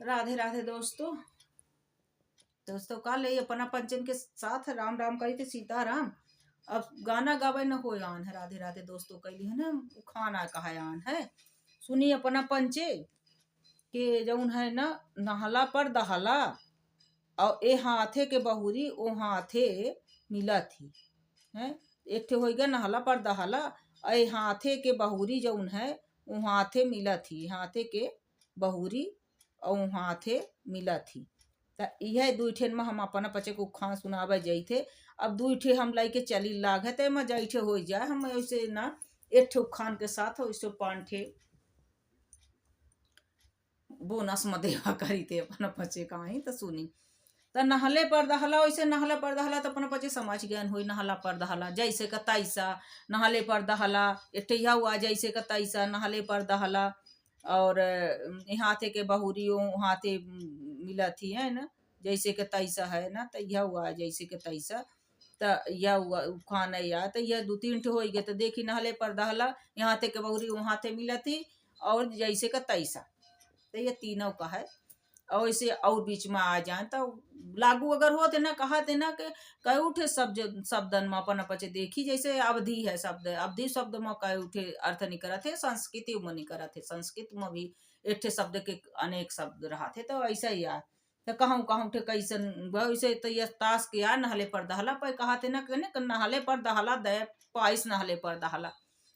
राधे राधे दोस्तों। दोस्तों कल ये अपना पंचन के साथ राम राम कही थे सीताराम। अब गाना गावे न हो आन है। राधे राधे दोस्तों कैली है ना, खाना कहा आन है। सुनी अपना पंचे के जौन है ना, नहला पर दहला और ए हाथे के बहुरी ओ हाथे मिला थी है। एक ठे हो गया नहला पर दहला, ए हाथे के बहुरी जौन है वो हाथे मिला थी। हाथे के बहुरी और हाथे मिला थी। त यह दुई ठे में हम अपना पचे को खान सुनावे जई थे। अब दुई ठे हम लाई के चली लाग है ते में जई ठे हो जाए हम ऐसे ना एक ठे खान के साथ वैसे पान ठे बोनस में देवा करी थे अपना पचे का ही तो सुनी। त नहले पर दहला वैसे नहला पर दहला तो अपना पचे समझ गया हुई। नहला पर दहला जैसे का तैसा नहले पर दहला एक हुआ जैसे का तैसा नहले पर दहला। और हाथे के बहुरियों हाथे मिला थी है ना, जैसे के तैसा है ना। तो यह हुआ जैसे के तैसा त यह हुआ खाना या तो यह दो तीन ठे हो गए। तो देखी नहले पर दहला यहाँ थे के बहुरी वहां थे मिला थी और जैसे का तैसा। तो ये तीनों का है। और इसे और बीच में आ जाए तो लागू अगर होते ना कहा थे ना कि कई उठे शब्द शब्दन में अपन पचे देखी जैसे अवधि है शब्द अवधि शब्द में कई उठे अर्थ नहीं करा थे। संस्कृति में नहीं करा थे। संस्कृत में भी एक ठे शब्द के अनेक शब्द रहा थे। तो ऐसा ही यार तो कहूँ कहूँ ठे कैसन वैसे तो यह ताश के यार नहले पर दहला पर कहा थे ना कि नहले पर दहला दे पाइस नहले पर दहला।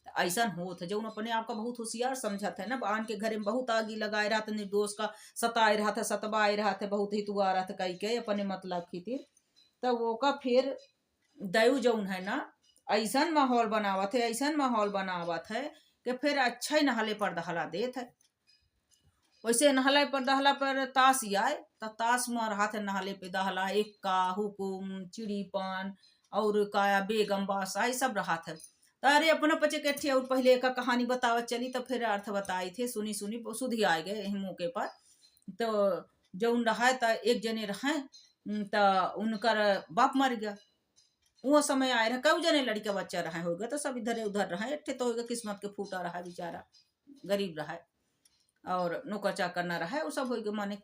ऐसा होत है जो अपने आप का बहुत होशियार समझत है ना। आन के घरे में बहुत आगी लगाए रहा था, निर्दोष का सताए रहा था, सतबाए रहा था, बहुत ही तुआ रहा था कई के अपने मतलब खातिर। तो वो का फिर दयु जौन है ना ऐसा माहौल बनावत है, ऐसा माहौल बनावत है कि फिर अच्छा ही नहले पर दहला देत है। वैसे नहले पर दहला पर ताश आए तो ताश में रहा था नहले पे दहला इक्का हुकुम चिड़ीपन और काया बेगम बासा ये सब रहा था। तो अरे अपना पचे के थे और पहले एक कहानी बतावत चली तो फिर अर्थ बताई थे। सुनी सुनी सुधी आ गए यही मौके पर। तो जौन रहा तो एक जने रहे तो उनकर बाप मर गया। वो समय आए रहा कई जने लड़का बच्चा रहा होगा तो सब इधर उधर रहा। एक तो होगा किस्मत के फूटा रहा बेचारा गरीब रहा और नौकर चाकर न रहा वो सब हो गए माने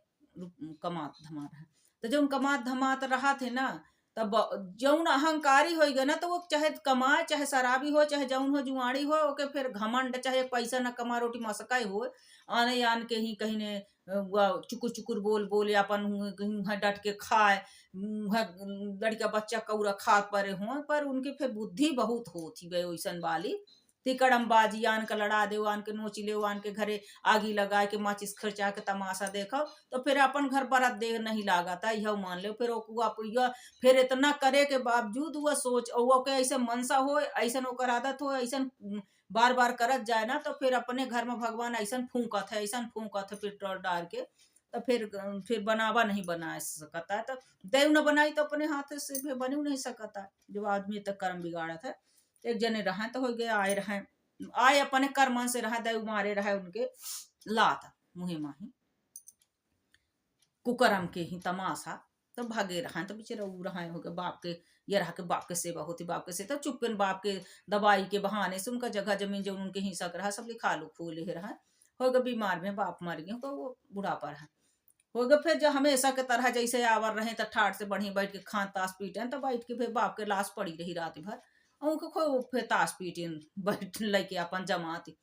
कमात धमा रहा। तो जब कमात धमात रहा थे ना तब जौन अहंकारी हो गए ना तो वो चाहे कमाए चाहे शराबी हो चाहे जौन हो जुआड़ी हो ओके फिर घमंड चाहे पैसा न कमा रोटी मसकाई हो आने आन के ही कहीं ने चुकुर चुकुर बोल बोले अपन डट के खाए। लड़का बच्चा कौरा खा परे हो पर उनके फिर बुद्धि बहुत होती गए वैसन वाली तिकड़म बाजी आन के लड़ा दे आन के नोच ले आन के घरे आगी लगा के माचिस खर्चा के तमाशा देखो तो फिर अपन घर बरात दे नहीं लागा था यह मान लो। फिर फिर इतना करे के बावजूद वह सोच वो के ऐसे मनसा हो ऐसा ओकर आदत हो ऐसा बार बार करत जाए ना तो फिर अपने घर में भगवान ऐसा फूंकत है ऐसा फूंकत है पेट्रोल डाल के। तो फिर बनावा नहीं बना सकता है। तो देव न बनाई तो अपने हाथ से भी बन नहीं सकता जो आदमी तक कर्म बिगाड़ा था। एक जने रहा तो हो गया आए रहे आए अपने कर्म से रहा देव मारे रहे उनके लात मुहे माही कुकरम के ही तमाशा। तो भागे रहा तो बेचारा रहा हो गए बाप के ये रहा के बाप के सेवा होती बाप के से तो चुप्पन बाप के दवाई के बहाने से उनका जगह जमीन जो उनके हिस्सा रहा सब लिखा लो फूल ही रहा हो गए बीमार में बाप मर गए तो वो बुढ़ापा रहा हो गए। फिर जब हमेशा के तरह जैसे आवर रहे तो ठाट से बढ़ी बैठ के खान ताश पीटे तो बैठ के फिर बाप के लाश पड़ी रही रात भर उनको खूब फिर ताश पीटे बैठ लेके अपन जमाती।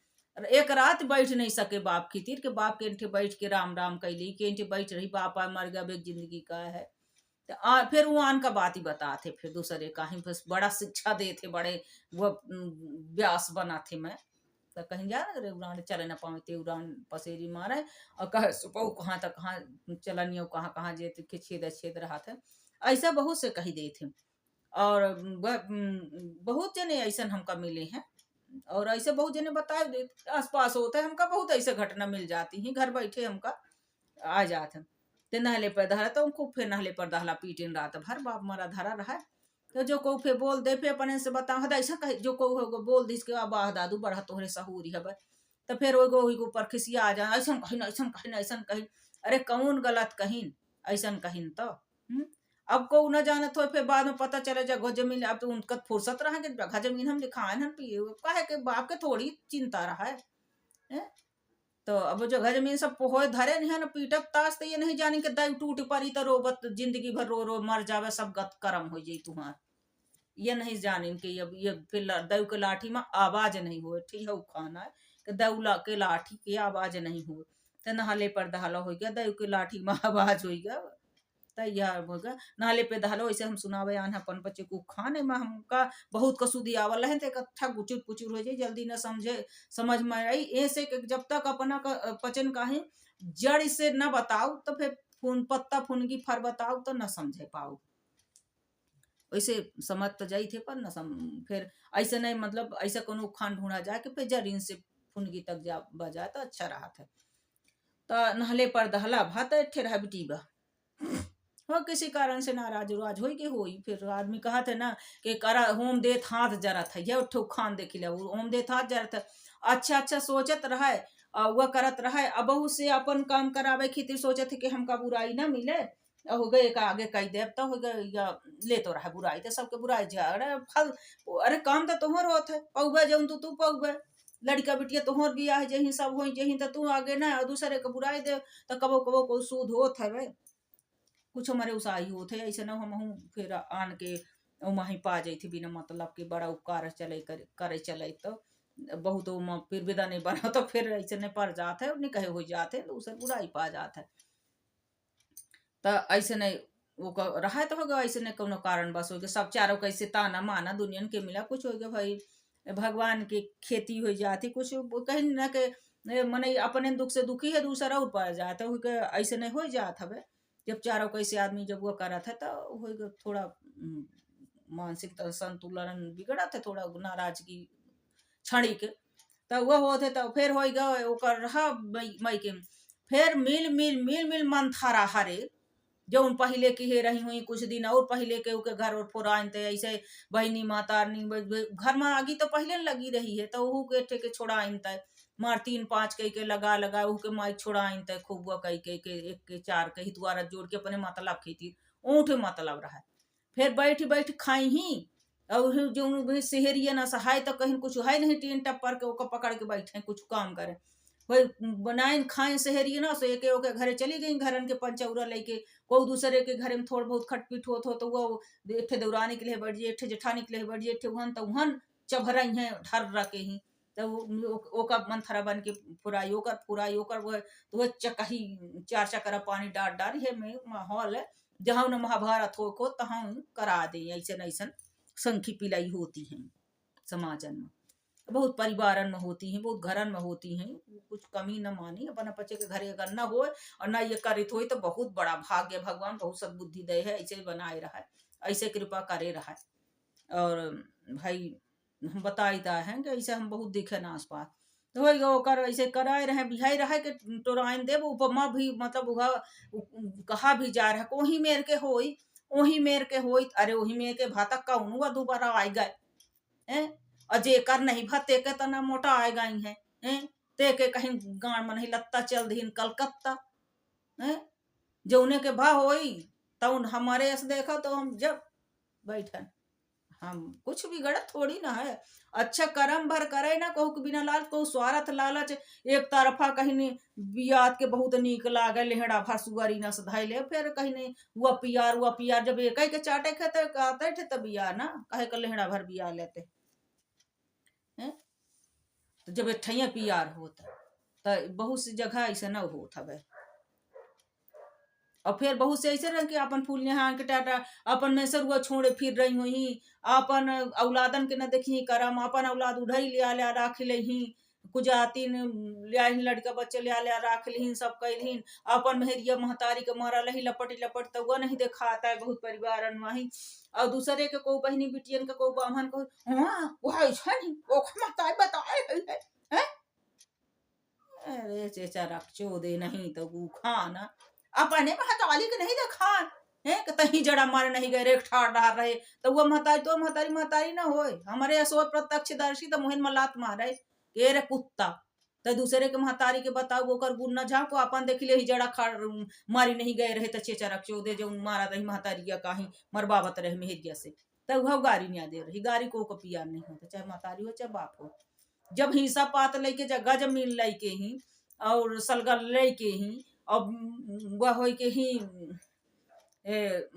एक रात बैठ नहीं सके बाप खातिर के बाप के इंठे बैठ के राम राम कैली के इंठे बैठ रही बाप आ मर गया बेग जिंदगी का है। तो फिर वो आन का बात ही बताते फिर दूसरे का ही बस बड़ा शिक्षा दे थे बड़े वो व्यास बना थे मैं। तो कहीं जा रहे उड़ान चले न पाते उड़ान पसेरी मारे और कह सुपो कहाँ तक कहाँ चलनियो कहाँ कहाँ जे के छेद छेद रहा था ऐसा बहुत से कही दे थे। और बहुत जने ऐसा हमका मिले हैं और ऐसे बहुत जने बताए दे आस पास होता है हमका बहुत ऐसे घटना मिल जाती है घर बैठे हमका आ जाते ते नहले पर धरा तो उनको फिर नहले पर दहला पीटिन रात भर बाप मरा धरा रहा। तो जो को फिर बोल दे फिर अपने से बता हद ऐसा कहे जो को बोल दी इसके बाह दादू बढ़ा तोहरे सहूरी है तो फिर वो ऊपर खिसिया आ जा ऐसा कहीं ऐसा कहीं ऐसा कहीं अरे कौन गलत कहीं ऐसा कहीं तो अब को न जानत हो फिर बाद में पता चले जगह जमीन अब तो उनका फुर्सत रहा कि जगह जमीन हम लिखाए हम पिए कहे के बाप के थोड़ी चिंता रहा है। तो अब जगह जमीन सब पोहोए धरे नहीं है ना पीटक ताश तो ये नहीं जानी कि दाई टूट पड़ी तो रोबत जिंदगी भर रो रो मर जावे सब गत कर्म हो जाई तुम्हार। ये नहीं जानी कि अब ये फिर दऊ के लाठी में आवाज नहीं हुए ठीक है खाना है कि दऊ के लाठी की आवाज नहीं हुए तो नहाले पर दहाला हो गया दऊ के लाठी में आवाज हो गया तैयार हो गया नाले पे दहलो ऐसे हम सुनावे आन अपन बच्चे को खाने में हमका बहुत कसुदी आवल है तो इकट्ठा गुचुर पुचुर हो जाए जल्दी न समझे समझ में आई ऐसे कि जब तक अपना का पचन काहे जड़ से न बताओ तो फिर फून पत्ता फुनगी फर बताओ तो न समझे पाओ वैसे समझ तो जाई थे पर न फिर ऐसे नहीं मतलब ऐसा कोनो खान ढूंढा जाए कि फिर जरीन से फुनगी तक जा बजाए तो अच्छा रहा था। तो नहले पर दहला भात ठे रहा बिटी बा हो किसी कारण से नाराज उराज होई के होई फिर आदमी कहा थे ना कि करा होम देत हाथ जरा था ये उठो खान देख लिया होम देत हाथ जरा था अच्छा अच्छा सोचत रहा है वह करत रहा है अब से अपन काम करावे खातिर सोचे थे कि हमका बुराई ना मिले हो गए का आगे कई देव तो हो गए या ले तो रहा बुराई तो सबके बुराई जा अरे फल अरे काम तो तुम्हार होत है पौबे जौन तू पौबे लड़का बिटिया तोहर बियाह जही सब हो जही तो तू आगे ना दूसरे के बुराई दे तो कबो कबो को सूद होत है कुछ हमारे उसाही होते ऐसे न हम फिर आन के वहीं पा जाई थी बिना मतलब के बड़ा उपकार चले करे चले तो बहुत फिर विदा नहीं बना तो फिर ऐसे नहीं पड़ जाते है नहीं कहे हो जाते तो उसे बुराई पा जाता है तो ऐसे नहीं वो रहा तो होगा ऐसे नहीं कोनो कारण बस हो गया सब चारों कैसे ताना माना दुनिया के मिला कुछ हो गया भाई भगवान की खेती हो जाती कुछ कहीं ना के मने अपने दुख से दुखी है दूसरा और पा जाता है ऐसे नहीं हो जाता है जब चारों कैसे आदमी जब वो करा था तो हो थोड़ा मानसिक संतुलन बिगड़ा था थोड़ा नाराजगी क्षणिक तो वह होते तो फिर हो गया रहा मई के फिर मिल मिल मिल मिल मन थारा हरे जो उन पहले की है रही हुई कुछ दिन और पहले के उके घर और पुरान थे ऐसे बहनी माता घर में आगी तो पहले लगी रही है तो वो के ठे के छोड़ा थे मार 3-5 कई के लगा लगा के माइक छोड़ा थे खूब कई के एक के 4 के हितवारा जोड़ के अपने मतलब खेती ऊँट मतलब रहा फिर बैठ बैठ खाई ही और जो शहरिया ना सहाय तो कहीं कुछ है नहीं टीन टप्पर के ओकर पकड़ के बैठे कुछ काम करे वही बनाए खाए शहरी ना सो एक ओके घरे चली गई घरन के पंचौरा लेके कोई दूसरे के घर में थोड़ा बहुत खटपीट होत हो तो वो एठे दौराने के लिए बढ़ जाए एठे जेठानी के लिए बढ़ जाए एठे उहन तो उहन चभरा है ढर रखे ही तो ओका मन थरा बन के पुराई ओकर वो चकही 4 चक्कर पानी डाल डाल ये में माहौल है जहाँ न महाभारत हो को तहाँ करा दे ऐसे ऐसा संखी पिलाई होती है समाजन में बहुत परिवारन में होती हैं बहुत घरन में होती हैं कुछ कमी न मानी अपना बच्चे के घरे अगर न हो और न ये करित हो तो बहुत बड़ा भाग्य भगवान बहुत सद्बुद्धि दे है ऐसे बनाए रहा है ऐसे कृपा करे रहा है और भाई हम बताईता है कि ऐसे हम बहुत दिखे ना आसपास तो वही ओकर ऐसे कराए रहे बिहाई रहे के टोराइन देव उपमा भी मतलब कहा भी जा रहा कोही मेर के होई ओही मेर के होई अरे ओही मेर के भाता कौन हुआ दोबारा आ गए और जेकर नहीं भते के तना मोटा आए गई है ते के कहीं गांव में नहीं लत्ता चल दीन कलकत्ता जौने के भा होई तो हमारे ऐसे देखा तो हम जब बैठन हम कुछ भी गलत थोड़ी ना है अच्छा कर्म भर करे ना कहू के बिना लालच कहू स्वार्थ लालच एक तरफा कहीं ने बियात के बहुत नीक लागे लेहड़ा भर सुअरी न सधाई ले फिर कहीं ने हुआ पियार जब एक के चाटे खेते कहते थे तब बियार ना कहे के लेहड़ा भर बिया लेते तो जब ठैया पियार होता तो बहुत सी जगह ऐसे न होता है और फिर बहुत से ऐसे रहे कि अपन फूल यहाँ के टाटा अपन में सरुआ छोड़े फिर रही हुई अपन औलादन के न देखी करम अपन औलाद उड़ई लिया राख लही कुजातीन लिया लड़का बच्चे लिया राख लही सब कैलहीन अपन मेहरिया महतारी के मारा लही लपट लपट तो वह नहीं दिखाता है बहुत परिवार वही और दूसरे के को बहनी बिटियन के को बामन को हाँ वह ऐसा नहीं वो महतारी बताए है अरे चेचा रख चोदे नहीं तो वो खाना अपने महतारी के नहीं देखा है कि तही जड़ा मारे नहीं गए रेख ठाड़ डाल रहे तो वो महतारी ना होए हमारे असो प्रत्यक्षदर्शी तो मुहिन मलात मारे के रे कुत्ता तो दूसरे के महतारी के बताओ ओकर गुण न झाको अपन देख ले ही जड़ा खाड़ मारी नहीं गए रहे तो चेचा रख चोदे जो मारा रही महतारिया काही मरबावत रहे मेहरिया से तो वह गाड़ी नहीं दे रही गाड़ी को पियार नहीं होता चाहे महतारी हो चाहे बाप हो जब हिस्सा पात लेके जगह जमीन लेके ही और सलगल ले के ही अब वह हो के ही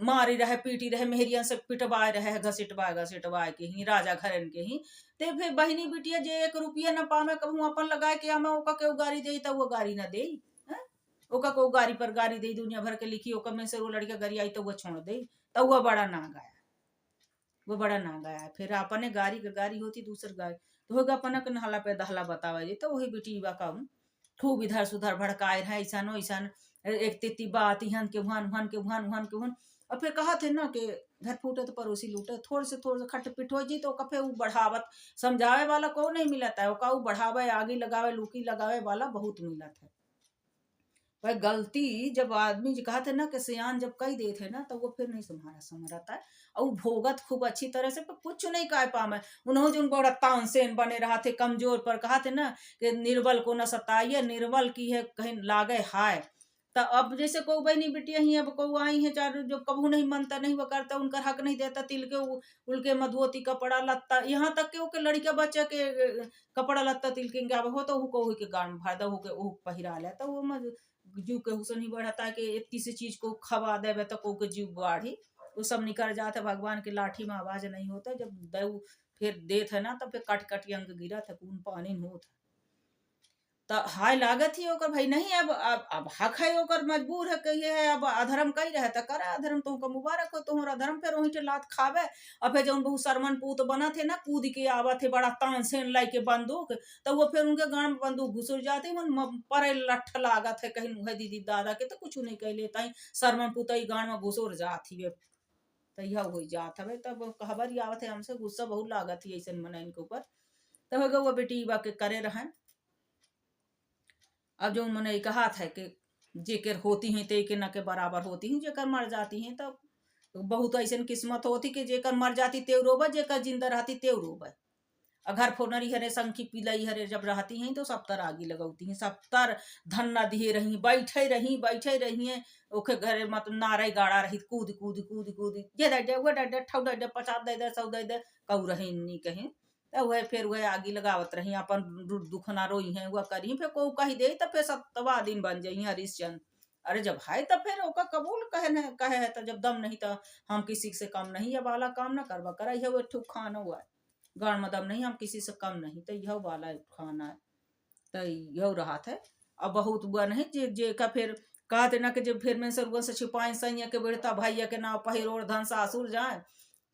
मारी रहे पीटी रहे मेहरिया से पिटवाए रहे घसीटवाए के ही राजा घरन के ही। ते फिर बहिनी बिटिया जे 1 रुपया न पावे कहूँ अपन लगाए के आमे ओका के गारी दे तो वो गारी न दे। ओका को गारी पर गारी दे दुनिया भर के लिखी ओका में से वो लड़का गारी आई तो वो छोड़ दे तो वो बड़ा ना गाया। वो बड़ा ना गाया फिर अपने गारी होती दूसर गारी तो होगा अपन के नहला पे दहला बतावा जी तो वही बेटी बा कहूँ खूब इधर सुधर भड़काए रहे ऐसा नो ऐसा एक तिती बात इहन के वहन और फिर कहा थे ना कि घर फूटे तो पड़ोसी लूटे थोड़े से खट पिट हो जी तो कफे वो बढ़ावत समझावे वाला को नहीं मिलता है वो बढ़ावे आगे लगावे लूकी लगावे वाला बहुत मिलत है। भाई गलती जब आदमी जो कहा थे ना कि सियान जब कही दे थे ना तो वो फिर नहीं संभरता है और भोगत खूब अच्छी तरह से पर कुछ नहीं कह पावे उन्होंने जो बड़ा तानसेन बने रहा थे कमजोर पर कहा थे ना कि निर्बल को न सताइए निर्बल की है कहीं लागे हाय। तो अब जैसे को बहनी बिटिया ही अब को आई है चार जो कबू नहीं मनता नहीं वो करता उनका हक नहीं देता तिल के उनके मधुवती कपड़ा लत्ता यहाँ तक के ओके लड़का बच्चा के कपड़ा लत्ता तिल के हो तो को के गान फायदा हो के पहिरा ले तो वो जीव के हुसन ही बढ़ता है कि इतनी सी चीज को खवा देवे तो को के जीव बढ़ी वो सब निकल जाता है। भगवान की लाठी में आवाज नहीं होता जब देव फिर देत है ना तब फिर कट कट अंग गिरा था कून पानी होता तो हाय लागत ही ओकर भाई नहीं अब हक है ओकर मजबूर है कहिए है अब अधर्म कही रहे तो करे अधर्म तुमको मुबारक हो तुम्हारा धर्म पे रोहिट लात खावे। अब जौन बहु सरमन पूत बना थे ना कूद के आवा थे बड़ा तानसेन लाई के बंदूक तो वो फिर उनके गांव में बंदूक घुसुर जाते पर लठ लागत है कहीं मुहे दीदी दादा के तो कुछ नहीं कह लेता सरमन पूत गांव में घुसुर जाती है तो यह हो जात है तब खबर आवत है हमसे गुस्सा बहुत लागत है ऐसे मना इनके ऊपर तब वो बेटी बा के करे रहे। अब जो मैंने कहा था कि जेकर होती हैं ते के न के बराबर होती हैं जेकर मर जाती हैं तब तो बहुत ऐसी किस्मत होती कि जेकर मर जाती तेव रोबा जेकर जिंदा रहती तेव रोबा। अगर फोनरी हरे संखी पिलाई हरे जब रहती हैं तो सब तर आगी लगौती हैं सब तर धन न दिए रही बैठे रही हैं ओके घरे मत नारे गाड़ा रही कूद ये दे वो दे ठौ दे 50 दे 100 दे कहू रहे नहीं कहें तो वह फिर वह आगी लगावत रही अपन दुखना रोई है वह करी फिर को कही दे तो फिर 7वां दिन बन जाई हरिश्चंद। अरे जब है तो फिर ओका कबूल कहे है तो जब दम नहीं तो हम किसी से कम नहीं ये वाला काम न करवा करा यह वो ठुक खाना हुआ है गाड़ में दम नहीं हम किसी से कम नहीं तो यह वाला खाना है तो यह रहा था। अब बहुत बुआ नहीं जे का फिर कहते ना कि जब फिर में से छिपाए सैया के बेड़ता भैया के नाव पहिरोड़ धन सासुर जाए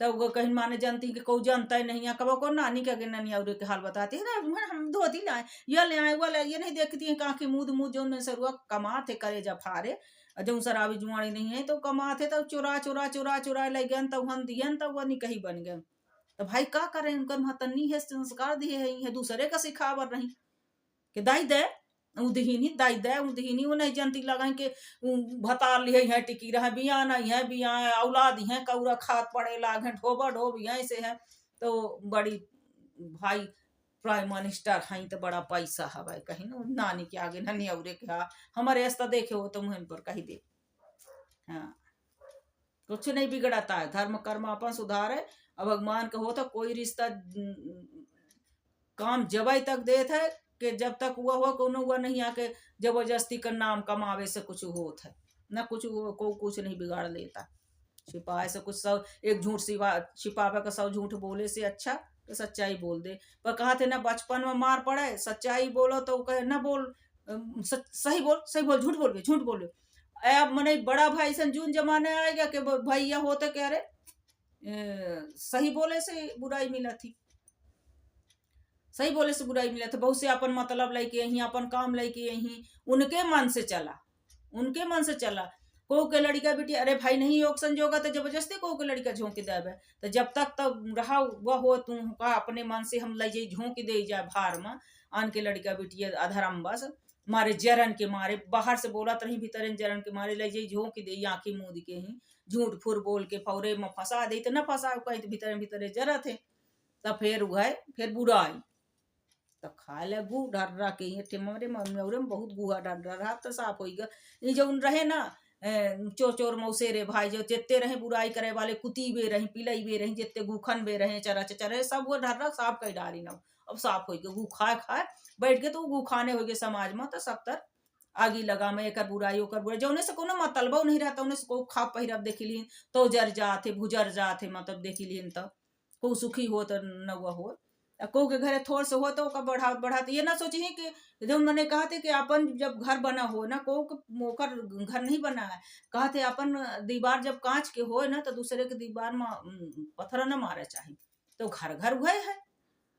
तब वो कहीं माने जानती कि कोई जानता ही नहीं है कब को नानी के ननी और के हाल बताती है ना हम धोती लाए ये ले आए वो ले ये नहीं देखती है कहाँ की मुँह जो में सरुआ कमाते करे जब हारे जो शराबी जुआड़ी नहीं है तो कमाते तब चुरा ले गए तब हम दिए तब वो नहीं कहीं बन गए तो भाई का करें उनकर महतनी है संस्कार दिए है दूसरे का सिखावर नहीं कि दाई दे उदहीनी दाई दे उदहीनी वो नहीं जानती लगा के भतार लिए है टिकी रहा बिया नहीं है बिया औलाद है कौरा खाद पड़े लागे ढोबा ढोब ऐसे है तो बड़ी भाई प्राइम मिनिस्टर है तो बड़ा पैसा है भाई कहीं ना नानी के आगे ननी औरे के हाँ हमारे ऐसा देखे हो तो मुहन पर कही दे हाँ कुछ नहीं बिगड़ता है धर्म कर्म अपन सुधार है। अब भगवान का हो तो कोई रिश्ता काम जब तक देत है कि जब तक हुआ कोनो हुआ नहीं आके जबरदस्ती का नाम कमावे से कुछ होत है ना कुछ को कुछ नहीं बिगाड़ लेता छिपाए से कुछ सब एक झूठ छिपावे का सब झूठ बोले से अच्छा तो सच्चाई बोल दे। पर कहा थे ना बचपन में मार पड़े सच्चाई बोलो तो कहे ना बोल सही बोल झूठ बोल अब मने बड़ा भाई सन जून जमाने आएगा कि भैया होते कह रहे सही बोले से बुराई मिला थी सही बोले से बुराई मिला था बहुत से अपन मतलब लेके यही अपन काम लेके यही उनके मन से चला को के लड़का बेटी अरे भाई नहीं योग संजोगा तो जबरदस्ती को के लड़का झोंक देवे तो जब तक तब रहा वह हो तुम का अपने मन से हम ले जाए झोंक दे जाए भार में आन के लड़का बेटी अधर्म बस मारे जरन के मारे बाहर से बोलत रही भीतर जरन के मारे ले जाए झोंक दे आँखी मुँह के ही झूठ फूर बोल के फौरे में फंसा दे तो न फंसा कहीं तो भीतर जरत है तब फिर वह फिर बुराई तो खा ले गु डर के ये मरे मरे में बहुत गुहा डर रहा तो साफ होगा ये जो रहे ना चोर मौसेरे भाई जो जितते रहे बुराई करे वाले कुती बे रही पिलई बे रही जितते गुखन बे रहे चरा सब वो डर साफ कई डारी ना अब साफ हो गए, गु खाए खाए बैठ के तो गु खाने हो गए समाज में, तो सब तर आगी लगा में एकर बुराई ओकर बुराई जौने से कोनो मतलबो नहीं रहता, उन्हें से को खा पहिरब देखी लीन तो जर जाते भुजर जाते, मतलब देखी लीन तो को सुखी हो तो नवा हो, को के घरे थोड़ से हो तो ओका बढ़ात बढ़ाते, ये ना सोची कि जो उन्होंने कहा थे कि अपन जब घर बना हो ना, को ओकर घर नहीं बना है, कहा थे अपन दीवार जब कांच के हो ना तो दूसरे के दीवार में पत्थर न मारे चाहिए, तो घर घर वह है,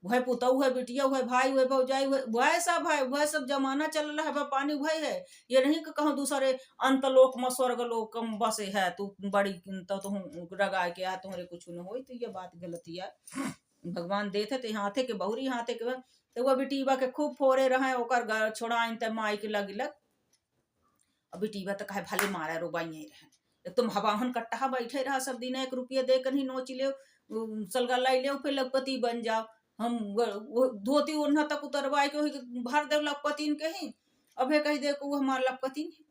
वह पुतऊ है, बिटिया हुआ, भाई हुए, भौजाई हुए, वह सब है, वह सब जमाना चल रहा है, वह पानी वह है। ये नहीं कि कहूँ दूसरे अंतलोक में स्वर्ग लोक में बसे है तू बड़ी तो रगा के आ तुम्हारे कुछ न हो, तो ये बात गलती है। भगवान देते थे हाथे के बहुरी हाथे के, तो वह बिटिया के खूब फोरे रहे, ओकर छोड़ाइन ते माई के लग लग, अब बिटिया तो कहे भले मारा रोबाई रहे, तुम हवाहन कट्टा बैठे रहा सब दिन, 1 रुपया देकर ही नोच ले सलगा लाई ले, फिर लखपति बन जाओ, हम धोती ओढ़ना तक उतरवाए के भर दे लखपतिन के ही, अब कही दे वो हमारा लखपतिन है।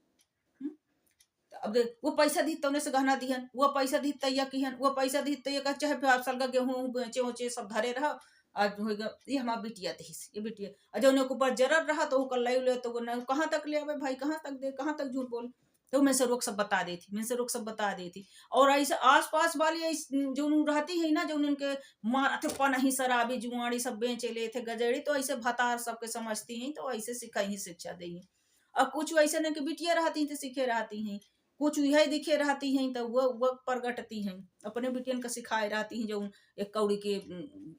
अब वो पैसा दी तो से गहना दिहन, वो पैसा दी तैया किहन, वो पैसा दी तैया चाहे सलगा गेहूँ बेचे उचे सब धरे रहा, आज होगा ये हमारा बिटिया थे, ये बिटिया जो उन्हें ऊपर जरर रहा तो वो कल ले तो कहाँ तक ले आवे भाई, कहाँ तक दे, कहाँ तक झूठ बोल, तो मैं से रोक सब बता देती, मैं से रोक सब बता देती। और ऐसे आस पास वाली जो रहती है ना, जो उनके मारते पनही शराबी जुआड़ी सब बेचे ले थे गजड़ी, तो ऐसे भतार सबके समझती हैं, तो ऐसे सिखाई शिक्षा दी। और कुछ ऐसे नहीं कि बिटिया रहती तो सीखे रहती हैं, कुछ यह दिखे रहती हैं तो वो प्रगटती हैं, अपने बिटियन का सिखाए रहती हैं, जो एक कौड़ी के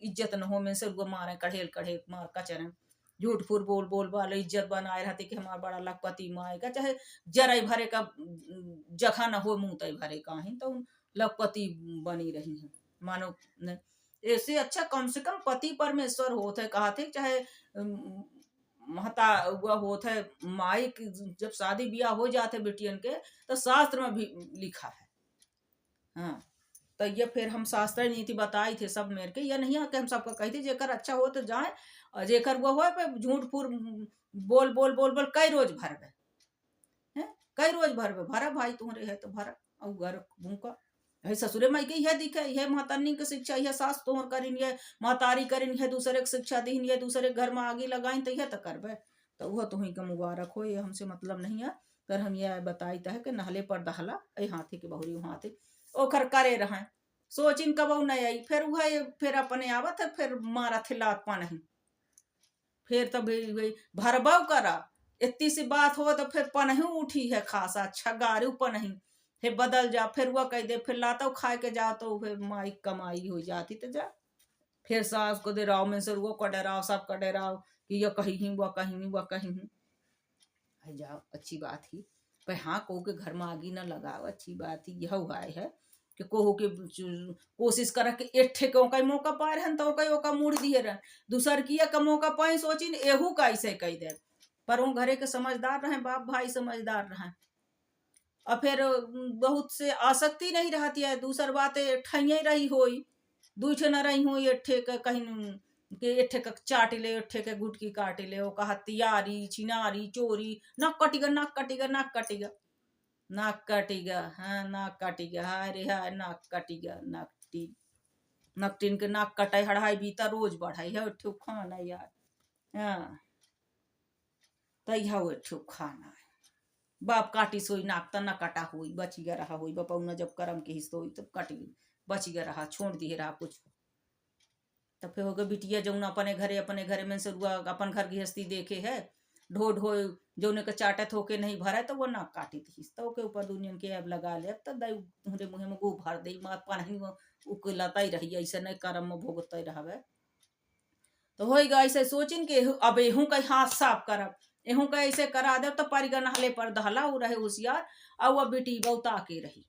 इज्जत न हो में से वो मारे कढ़ेल कढ़े मार कचरे झूठ फूट बोल बोल वाले इज्जत बनाए रहते कि हमारा बड़ा लखपति माएगा, चाहे जरा भरे का जगह न हो मुंह तय भरे का ही तो लखपति बनी रही है मानो। ऐसे अच्छा कम से कम पति परमेश्वर होते कहा थे, चाहे महता हुआ होता है माई की जब शादी ब्याह हो जाते बेटियन के, तो शास्त्र में भी लिखा है। हाँ तो ये फिर हम शास्त्र नीति बताई थे सब मेरे के, ये नहीं है कि हम सबका कही थी जेकर अच्छा हो तो जाए, और जेकर वो हो पे झूठ फूर बोल बोल बोल बोल कई रोज भरबे हैं, कई रोज भरबे भरा भाई तुम्हारे है तो भरा, और घर भूखा है ससुरे माई के यह दिखे, यह महतानी की शिक्षा, यह सास तोहर करिन, यह महतारी करिन, यह दूसरे की शिक्षा दीन, यह दूसरे घर में आगे लगाइन, तो यह तो करबे, तो वह तुम्हें का मुबारक हो, ये हमसे मतलब नहीं है। पर हम यह बताई है कि नहले पर दहला ए हाथी के बहुरी हाथी ओखर करे रहे, सोचिन कब नहीं आई, फिर वह फिर अपने आवत है, फिर मारा थे लात पा नहीं, फिर तब भरबाव करा, इतनी सी बात हो तो फिर पनही उठी है खासा छगारू पनही, फिर बदल जा, फिर वह कह दे, फिर लातो खा के जा, तो फिर माई कमाई हो जाती तो जा, फिर सास को दे राव में से वो कडेराव सब कडेराव कि यह कहीं ही वह कहीं वह कहीं ही जाओ, अच्छी बात ही पर हाँ को के घर में आगी न लगाओ, अच्छी बात ही यह हुआ है कि कोहो के कोशिश कर के एक ठे को कई मौका पाए रहन तो कई ओका मुड़ दिए रहन, दूसर किया का मौका पाए सोचिन एहू कैसे कह दे, पर वो घरे के समझदार रहे, बाप भाई समझदार रहे, और फिर बहुत से आसक्ति नहीं रहती है, दूसर बातें ठइये रही होई, दूठे न रही हुई एठे के कहीं के एठे के चाट ले, एठे के गुटकी काट ले, वो कहा तियारी छिनारी चोरी, नाक कटिगा नाक कटिगा नाक कटिगा नाक कटिगा, हाँ नाक कटिगा, हाय रे हाय नाक कटिगा नाकटी नकटिन के नाक कटाई हड़ाई बीता रोज बढ़ाई है उठो खाना यार, हाँ तैया उठो खाना है, बाप काटी सोई नाक तना कटा हुई बची गया रहा हुई बापा न जब करम के हिस्सो हुई तब कटी बची गया रहा छोड़ दिए रहा कुछ, तब फिर होगा बिटिया जो अपने घरे में से रुआ अपन घर गृहस्थी देखे है, ढो ढो जो ने चाटत होके नहीं भरा तो वो नाक काटी थी, तो के ऊपर दुनिया के अब लगा ले, अब तो दाई मुहरे मुहे में गो भर दे मात पानी उकलता ही रही, ऐसे नहीं करम में भोगता ही रहा, तो होगा ऐसे सोचिन के अब एहू का हाथ साफ करब, एहू का ऐसे करा दे तो परिगा नहले पर दहला उ रहे होशियार, और वह बेटी बौता के रही,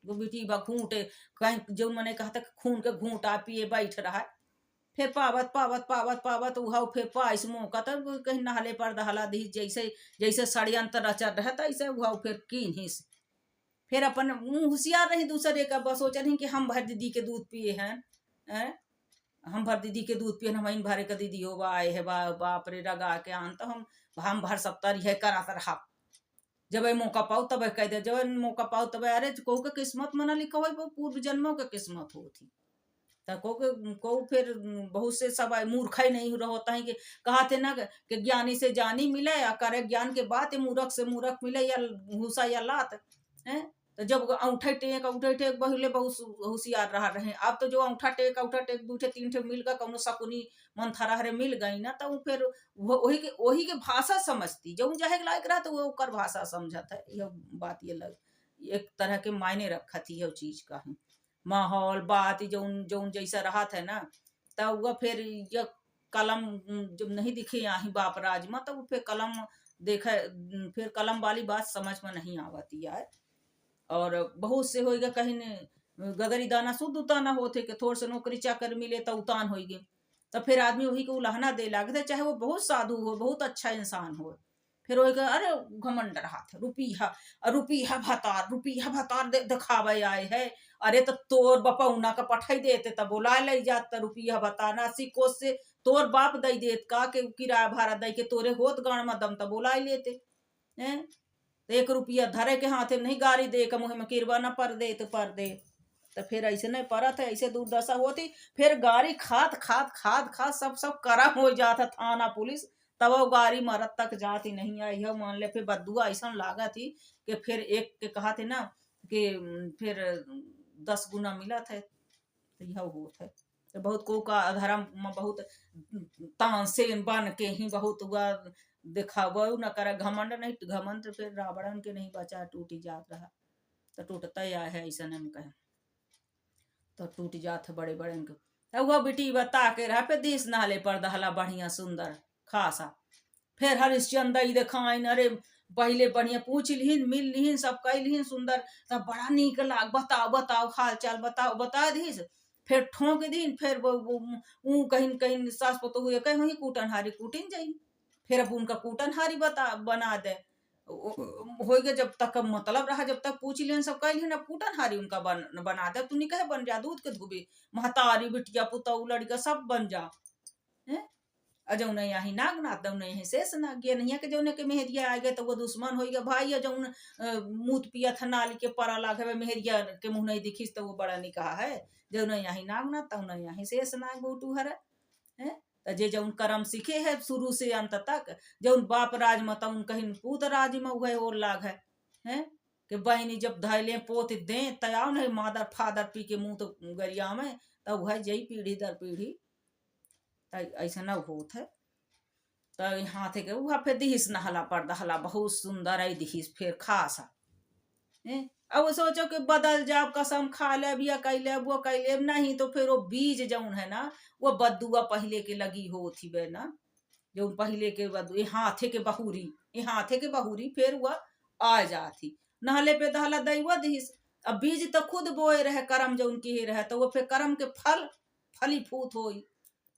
वो बेटी बा घूटे कहीं जो मैंने कहा था खून के घूटा पिए बैठ रहा, फिर पावत पावत पावत पावत उहा फिर पाइस मौका तब कहीं नहले पर दहला दी, जैसे जैसे षड्यंत्र रचा रहता ऐसे उहा फिर कीन ही से फिर अपन होशियार रही, दूसरे का बस सोच रही कि हम भर दीदी के दूध पिए हैं, हम भर दीदी के दूध पिए, हम भरे का दीदी हो आए है बाप रे रगा के आन, तो हम भर सप्ताह यह कराता रहा, जब मौका पाओ तब कह दे, जब मौका पाओ तब अरे को किस्मत में ना लिखा हो, पूर्व जन्मों का किस्मत होती, त को फिर बहुत से सब मूर्ख ही नहीं होता है कि कहा थे ना कि ज्ञानी से जानी मिले या करे ज्ञान के बात मूर्ख से मूर्ख मिले या घूसा या लात है। तो जब औंठा टेक बहुले बहुत होशियार रहा रहे। अब तो जो औंठा टेक दूठे तीन ठे मिल गए कौनो शकुनी मंथरा हरे मिल गई ना तो फिर वही के भाषा समझती जो जहे लायक रहा तो वो ओकर भाषा समझत है। यह बात ये लग एक तरह के मायने रखा थी यह चीज का ही माहौल बात जौन जौन जैसा रहा था ना तब वह फिर यह कलम जब नहीं दिखे यहाँ बाप राज में तो फिर कलम देखा फिर कलम वाली बात समझ में नहीं आवती है। और बहुत से होएगा कहीं ने गगरी दाना शुद्ध उताना होते कि थोड़ से नौकरी चाकर मिले तो उतान होएगे तो फिर आदमी वही को उलाहना दे लागते चाहे वो बहुत साधु हो बहुत अच्छा इंसान हो। फिर वही अरे घमंड रहा था रुपीहा भतार दिखावे आए है। अरे तो तोर बपौना का पठाई देते तब बोला ले जात रुपीहा भतार 80 कोस से तोर बाप दई देत का के किराया भाड़ा दई के तोरे होत गाड़ में दम तब बोला लेते हैं। 1 रुपया धरे के हाथे नहीं गाड़ी दे के मुँह में किरवा न पर दे तो फिर ऐसे नहीं परत है ऐसे दुर्दशा होती। फिर गाड़ी खाद सब करम हो जाता थाना पुलिस तब वो गाड़ी मरद तक जाती नहीं आई है मान ले। फिर बदुआ ऐसा लागा थी कि फिर एक के कहा थे ना कि फिर 10 गुना मिला था तो यह होता है। तो बहुत को का अधर्म में बहुत तानसेन बन के ही बहुत हुआ दिखावा न करे घमंड नहीं घमंड तो फिर रावण के नहीं बचा टूटी जात रहा तो टूटता ही है ऐसा नहीं कहे तो टूट जात है बड़े बड़े के। तब वह बेटी बता के रहा पे देश नाले पर दहला बढ़िया सुंदर खासा। फिर हरिश्चंद्र दिखाइन अरे पहले बढ़िया पूछ लिहिन मिल लिहिन सब कह लिहिन सुंदर तब बड़ा नीक लाग बताओ हाल चाल बता दीस। फिर ठोंक दीन फिर वो कहीं कहीं सास पतो हुए कहीं वही कूटन हारी कूटिन जाई फिर अब उनका कूटन हारी बना दे हो गया जब तक मतलब रहा जब तक पूछ लेन सब कह लेन अब कूटन हारी उनका बना दे तू नहीं कहे बन जा दूध के धुबे महतारी बिटिया पुतौ लड़का सब बन जा है। अजौन यहाँ नाग नाथ दौन यहाँ शेष नाग गया नहीं के जौने के मेहरिया आ गए तो वो दुश्मन हो गया भाई जौन मूत पिया था नाली के परा लाग मेहरिया के मुँह नहीं दिखीस तो वो बड़ा निकाह है जौन यहाँ नाग नाथ तौन यहाँ शेष नाग बोटू हर है। जे जौन कर्म सीखे है शुरू से अंत तक जौन बाप राज में तौन कहीं पूत राज में उगे और लाग है कि बहनी जब धैले पोत दे तयाव नहीं मादर फादर पी के मुंह तो गरिया में तब वह जई पीढ़ी दर पीढ़ी ऐसा न होत है। तो यहाँ थे वह फिर दिहिस नहला पर दहला बहुत सुंदर है दिहिस फिर खासा अब सोचो कि बदल जाओ कसम खा ले या कैले वो कैले नहीं तो फिर वो बीज जौन है ना वो बदुआ पहले के लगी हो थी बे ना जो पहले के बदू हाथे के बहुरी फिर वह आ जाती नहले पे दहला दैवा दिस। अब बीज तो खुद बोए रहे कर्म जो उनकी ही रहे तो वो फिर कर्म के फली फूट हो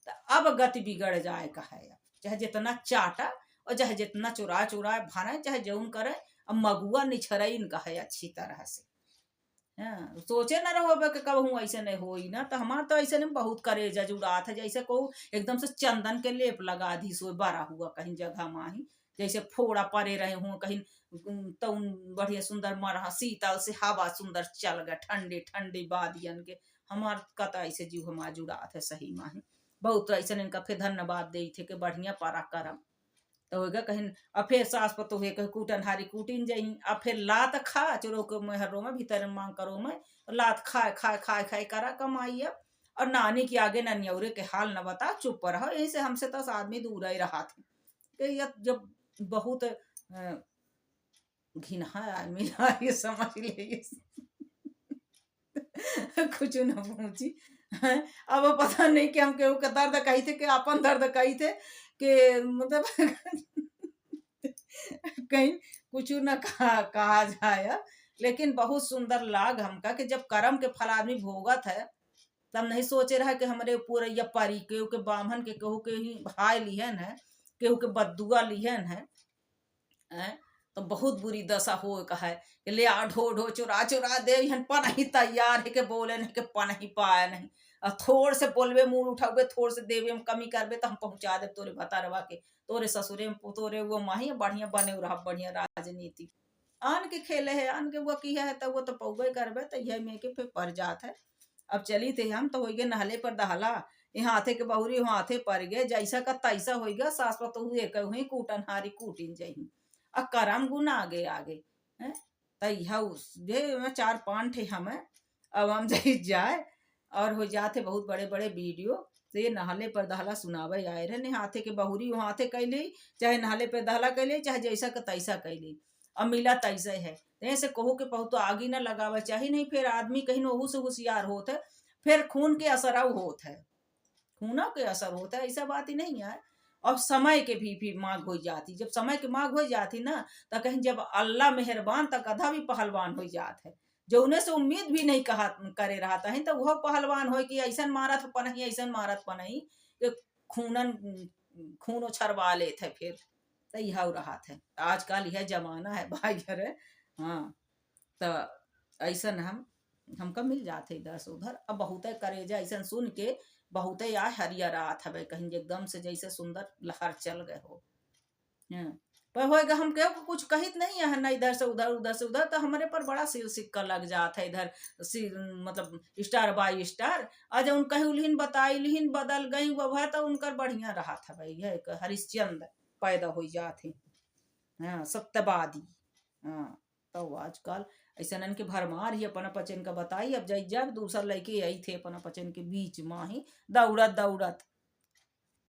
तो अब गति बिगड़ जाए कहे चाहे जितना चाटा और चाहे जितना चुरा भाने चाहे जौन करे अब मगुआ निछरइन का है अच्छी तरह से। हाँ, सोचे न रहो कि कब हूँ ऐसे नहीं हो ना तो हमार तो ऐसे नहीं बहुत करेजा जुड़ा था जैसे को एकदम से चंदन के लेप लगा दी सो बड़ा हुआ कहीं जगह माही जैसे फोड़ा पड़े रहे हुए कहीं तो बढ़िया सुंदर मरहा शीतल से हवा सुंदर चल गए ठंडे ठंडे बादियन के हमार का तो ऐसे जीव हमार जुड़ा थे सही माही बहुत ऐसे इनका फिर धन्यवाद दे थे कि बढ़िया पारा करम तो होगा कहीं अब फिर सास पतो हुए कहीं कूटन हारी कूटिन जाई अब फिर लात खा चोरो के मेहरों में भीतर मांग करो में लात खाए करा कमाई अब और नानी के आगे नन्यौरे के हाल न बता चुप रहा यही से हमसे तो आदमी दूर ही रहा था कि जब बहुत घिना आदमी ये समझ ले कुछ न पूछी अब पता नहीं कि हम केहू का दर्द कही थे कि अपन दर्द कही थे कि मतलब कहीं कुछ न कहा जाए लेकिन बहुत सुंदर लाग हमका कि जब कर्म के फल आदमी भोगत है तब नहीं सोचे रहा कि हमारे पूरे या परी केहू के बामन के केहू के ही भाई लिहन है केहू के बदुआ लिहन है तो बहुत बुरी दशा हो कहा है कि ले आ ढो चुरा दे पन ही तैयार है के बोले नहीं के पन ही पाया नहीं थोड़ से बोलबे मुंह उठावे थोड़ से देवे में कमी करबे तो हम पहुंचा दे तोरे भतारवा के तोरे ससुरे में तोरे वो माही बढ़िया बने रहा बढ़िया राजनीति आन के खेले है आन के वो की है तो वो तो पौबे करबे तो यह में के फिर पर जात है। अब चली थे हम तो हो गए नहले पर दहला, यहाँ हाथे के बहुरी वहाँ हाथे पर गए, जैसा का तैसा हो गया, सास तो हुए कहीं कूटन हारी कूटिन जही अब करम गुना आगे आगे हैं। तैया उस जे 4-5 ठे हमें अब हम जाई जाए और हो जाते बहुत बड़े बड़े वीडियो। तो ये नहले पर दहला सुनावे आए रहे ने हाथे के बहुरी वहाँ हाथे कैली, चाहे नहले पे दहला कैली, चाहे जैसा का तैसा कैली, अब मिला तैसे है। ऐसे कहू के बहुत तो आगी न लगावे चाहिए, नहीं फिर आदमी कहीं ओहू से होशियार होत है, फिर खून के असर होत है, खूनों के असर होता है, ऐसा बात ही नहीं है। और समय के भी मांग हो जाती, जब समय की मांग हो जाती ना, तो कहीं जब अल्लाह मेहरबान तक गधा भी पहलवान हो जात है, जो उन्हें से उम्मीद भी नहीं कहा करे रहता है, तो वह पहलवान हो कि ऐसा मारत पनही ऐसा मारत पनही कि खूनन खून उछरवा लेते फिर। तो यह रहा है आजकल यह जमाना है भाई अरे। हाँ तो ऐसा हमका मिल जाते इधर से उधर। अब बहुत करेजा ऐसा सुन के बहुत आ हरियरात हवे कहीं एकदम से जैसे सुंदर लहर चल गए हो। हाँ, पर होएगा हम क्यों कुछ कहित नहीं है ना, इधर से उधर उधर से उधर, तो हमारे पर बड़ा सिर सिक्का लग जाता है इधर। सिर मतलब स्टार बाई स्टार आज उनका ही उल्हीन बताई उल्हीन बदल गई वह तो उनका बढ़िया रहा था भाई, है एक हरिश्चंद्र पैदा हो जाते। हाँ सत्यवादी। हाँ तो आजकल ऐसा नन के भरमार ही अपना पचन का बताई। अब जब दूसरा लड़के आई थे अपना पचन के बीच में ही दौड़त दौड़त